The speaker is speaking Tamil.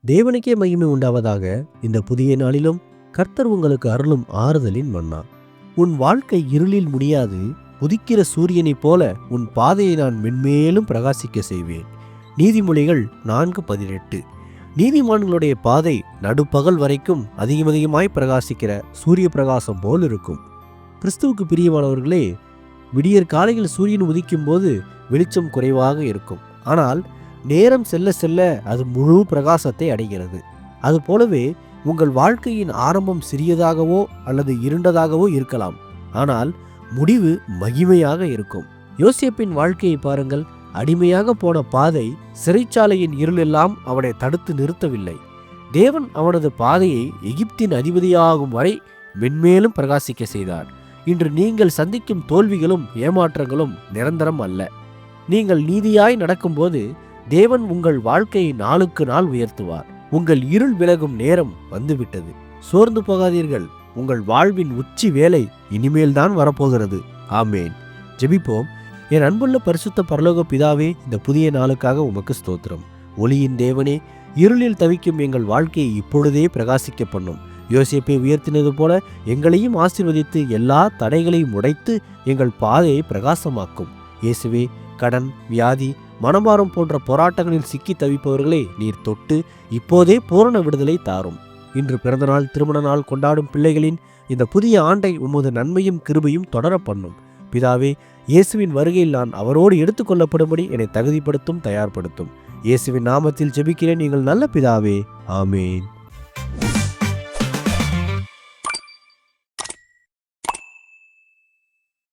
தேவனுக்கே மகிமை உண்டாவதாக. இந்த புதிய நாளிலும் கர்த்தர் உங்களுக்கு அருளும் ஆறுதலின் மன்னா. உன் வாழ்க்கை இருளில் முடியாது. உதிக்கிற சூரியனைப் போல உன் பாதையை நான் மென்மேலும் பிரகாசிக்க செய்வேன். நீதிமொழிகள் 4:18. நீதிமான்களுடைய பாதை நடுப்பகல் வரைக்கும் அதிகமாய் பிரகாசிக்கிற சூரிய பிரகாசம் போல் இருக்கும். கிறிஸ்துவுக்கு பிரியமானவர்களே, விடியற் காலையில் சூரியன் உதிக்கும் போது வெளிச்சம் குறைவாக இருக்கும். ஆனால் நேரம் செல்ல செல்ல அது முழு பிரகாசத்தை அடைகிறது. அதுபோலவே உங்கள் வாழ்க்கையின் ஆரம்பம் சிறியதாகவோ அல்லது இருண்டதாகவோ இருக்கலாம். ஆனால் முடிவு மகிமையாக இருக்கும். யோசேப்பின் வாழ்க்கையை பாருங்கள். அடிமையாக போன பாதை, சிறைச்சாலையின் இருளெல்லாம் அவனை தடுத்து நிறுத்தவில்லை. தேவன் அவனது பாதையை எகிப்தின் அதிபதியாகும் வரை மென்மேலும் பிரகாசிக்க செய்தார். இன்று நீங்கள் சந்திக்கும் தோல்விகளும் ஏமாற்றங்களும் நிரந்தரம் அல்ல. நீங்கள் நீதியாய் நடக்கும்போது தேவன் உங்கள் வாழ்க்கையை நாளுக்கு நாள் உயர்த்துவார். உங்கள் இருள் விலகும் நேரம் வந்துவிட்டது. சோர்ந்து போகாதீர்கள். உங்கள் வாழ்வின் உச்சி வேலை இனிமேல் தான் வரப்போகிறது. ஆமேன். ஜெபிப்போம். என் அன்புள்ள பரிசுத்த பரலோக பிதாவே, இந்த புதிய நாளுக்காக உமக்கு ஸ்தோத்திரம். ஒளியின் தேவனே, இருளில் தவிக்கும் எங்கள் வாழ்க்கையை இப்பொழுதே பிரகாசிக்க பண்ணும். யோசேப்பை உயர்த்தினது போல எங்களையும் ஆசீர்வதித்து எல்லா தடைகளையும் உடைத்து எங்கள் பாதையை பிரகாசமாக்கும். இயேசுவே, கடன், வியாதி, மனமாரம் போன்ற போராட்டங்களில் சிக்கி தவிப்பவர்களை நீர் தொட்டு இப்போதே பூரண விடுதலை தாரும். இன்று பிறந்தநாள், திருமண நாள் கொண்டாடும் பிள்ளைகளின் இந்த புதிய ஆண்டை உமது நன்மையும் கிருபையும் தொடர பண்ணும். பிதாவே, இயேசுவின் வருகையில் நான் அவரோடு எடுத்துக்கொள்ளப்படும்படி என்னை தகுதிப்படுத்தும், தயார்படுத்தும். இயேசுவின் நாமத்தில் ஜெபிக்கிறேன், நீங்கள் நல்ல பிதாவே. ஆமேன்.